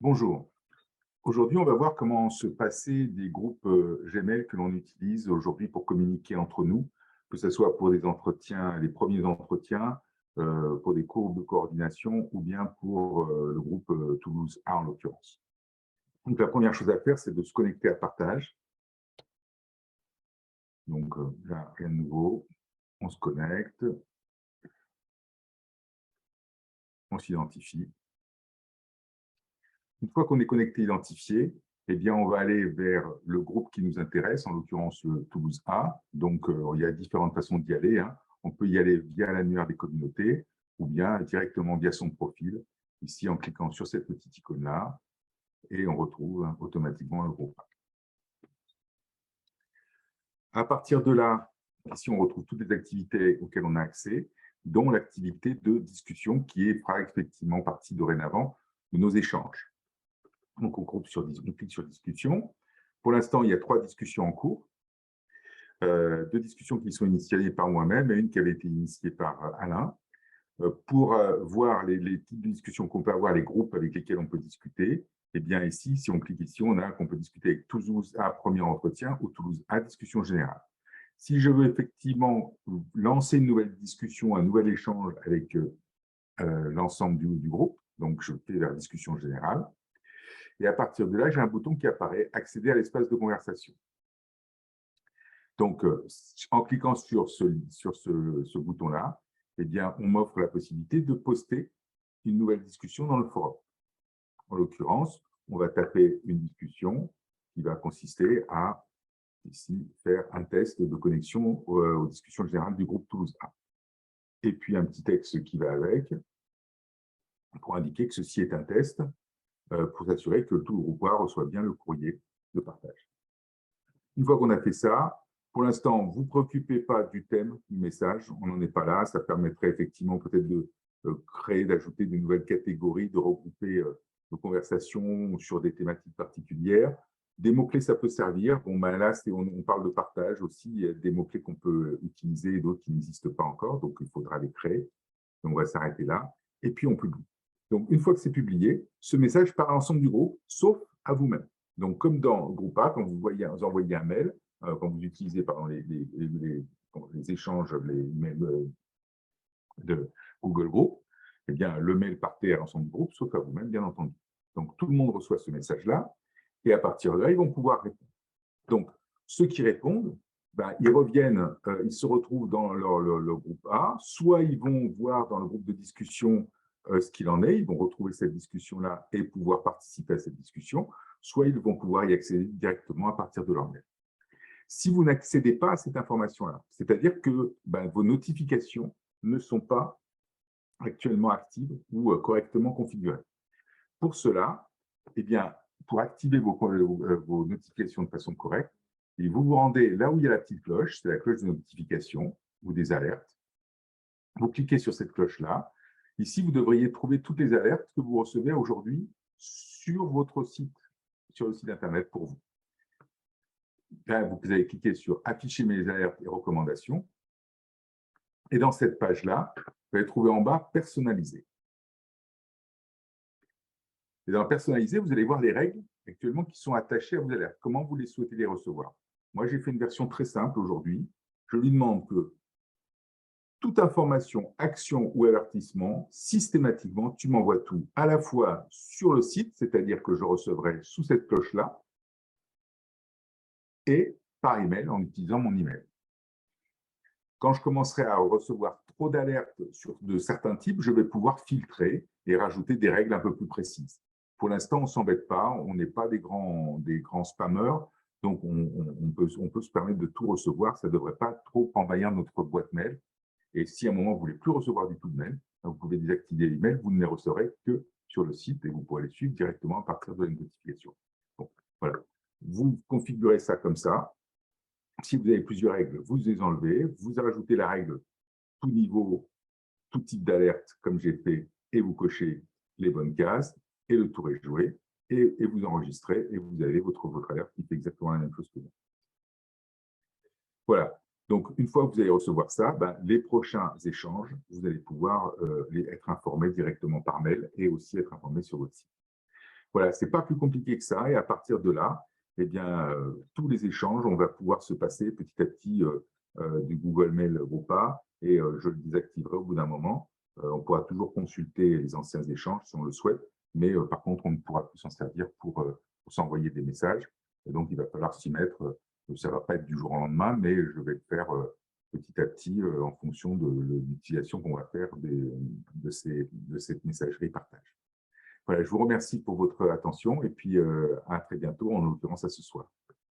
Bonjour. Aujourd'hui, on va voir comment se passer des groupes Gmail que l'on utilise aujourd'hui pour communiquer entre nous, que ce soit pour des entretiens, les premiers entretiens, pour des cours de coordination ou bien pour le groupe Toulouse A en l'occurrence. Donc, la première chose à faire, c'est de se connecter à Partage. Donc, là, rien de nouveau. On se connecte. On s'identifie. Une fois qu'on est connecté, identifié, eh bien, on va aller vers le groupe qui nous intéresse, en l'occurrence le Toulouse A. Donc, il y a différentes façons d'y aller, hein. On peut y aller via l'annuaire des communautés ou bien directement via son profil, ici en cliquant sur cette petite icône-là, et on retrouve automatiquement le groupe A. À partir de là, ici, on retrouve toutes les activités auxquelles on a accès, dont l'activité de discussion qui fera effectivement partie dorénavant de nos échanges. Donc, on clique sur discussion. Pour l'instant, il y a 3 discussions en cours. 2 discussions qui sont initiées par moi-même et une qui avait été initiée par Alain. Pour voir les types de discussions qu'on peut avoir, les groupes avec lesquels on peut discuter, eh bien ici, si on clique ici, on a qu'on peut discuter avec Toulouse A premier entretien ou Toulouse A discussion générale. Si je veux effectivement lancer une nouvelle discussion, un nouvel échange avec l'ensemble du groupe, donc je fais vers discussion générale. Et à partir de là, j'ai un bouton qui apparaît « Accéder à l'espace de conversation ». Donc, en cliquant sur ce bouton-là, eh bien, on m'offre la possibilité de poster une nouvelle discussion dans le forum. En l'occurrence, on va taper une discussion qui va consister à, ici, faire un test de connexion aux discussions générales du groupe Toulouse A. Et puis, un petit texte qui va avec pour indiquer que ceci est un test, pour s'assurer que tout le groupe A reçoit bien le courrier de partage. Une fois qu'on a fait ça, pour l'instant, ne vous préoccupez pas du thème du message, on n'en est pas là. Ça permettrait effectivement peut-être de créer, d'ajouter de nouvelles catégories, de regrouper nos conversations sur des thématiques particulières. Des mots-clés, ça peut servir. Bon, ben là, on parle de partage aussi. Il y a des mots-clés qu'on peut utiliser et d'autres qui n'existent pas encore, donc il faudra les créer. Donc, on va s'arrêter là. Et puis, on publie. Donc, une fois que c'est publié, ce message part à l'ensemble du groupe, sauf à vous-même. Donc, comme dans le groupe A, quand vous envoyez un mail, quand vous utilisez pardon, les échanges, les mails de Google Group, eh bien, le mail partait à l'ensemble du groupe, sauf à vous-même, bien entendu. Donc, tout le monde reçoit ce message-là, et à partir de là, ils vont pouvoir répondre. Donc, ceux qui répondent, ben, ils reviennent, ils se retrouvent dans le groupe A, soit ils vont voir dans le groupe de discussion ce qu'il en est, ils vont retrouver cette discussion-là et pouvoir participer à cette discussion, soit ils vont pouvoir y accéder directement à partir de leur mail. Si vous n'accédez pas à cette information-là, c'est-à-dire que ben, vos notifications ne sont pas actuellement actives ou correctement configurées. Pour cela, eh bien, pour activer vos notifications de façon correcte, et vous vous rendez là où il y a la petite cloche, c'est la cloche de notification ou des alertes. Vous cliquez sur cette cloche-là. Ici, vous devriez trouver toutes les alertes que vous recevez aujourd'hui sur votre site, sur le site Internet pour vous. Là, vous allez cliquer sur « Afficher mes alertes et recommandations ». Et dans cette page-là, vous allez trouver en bas « Personnaliser ». Et dans « Personnaliser », vous allez voir les règles actuellement qui sont attachées à vos alertes. Comment vous les souhaitez les recevoir? Moi, j'ai fait une version très simple aujourd'hui. Je lui demande que toute information, action ou avertissement, systématiquement, tu m'envoies tout à la fois sur le site, c'est-à-dire que je recevrai sous cette cloche-là, et par email en utilisant mon email. Quand je commencerai à recevoir trop d'alertes de certains types, je vais pouvoir filtrer et rajouter des règles un peu plus précises. Pour l'instant, on ne s'embête pas, on n'est pas des grands spammers, donc on peut se permettre de tout recevoir, ça ne devrait pas trop envahir notre boîte mail. Et si à un moment, vous ne voulez plus recevoir du tout de mail, vous pouvez désactiver les mails, vous ne les recevrez que sur le site et vous pourrez les suivre directement à partir de la notification. Bon, voilà. Vous configurez ça comme ça. Si vous avez plusieurs règles, vous les enlevez, vous rajoutez la règle tout niveau, tout type d'alerte, comme j'ai fait, et vous cochez les bonnes cases, et le tour est joué, et vous enregistrez, et vous avez votre alerte qui fait exactement la même chose que vous. Voilà. Donc, une fois que vous allez recevoir ça, ben, les prochains échanges, vous allez pouvoir être informé directement par mail et aussi être informé sur votre site. Voilà, ce n'est pas plus compliqué que ça. Et à partir de là, eh bien, tous les échanges, on va pouvoir se passer petit à petit du Google Mail Groupal et je le désactiverai au bout d'un moment. On pourra toujours consulter les anciens échanges si on le souhaite, mais par contre, on ne pourra plus s'en servir pour s'envoyer des messages. Et donc, il va falloir s'y mettre. Ça ne va pas être du jour au lendemain, mais je vais le faire petit à petit en fonction de l'utilisation qu'on va faire de cette messagerie partage. Voilà, je vous remercie pour votre attention et puis à très bientôt, en l'occurrence à ce soir.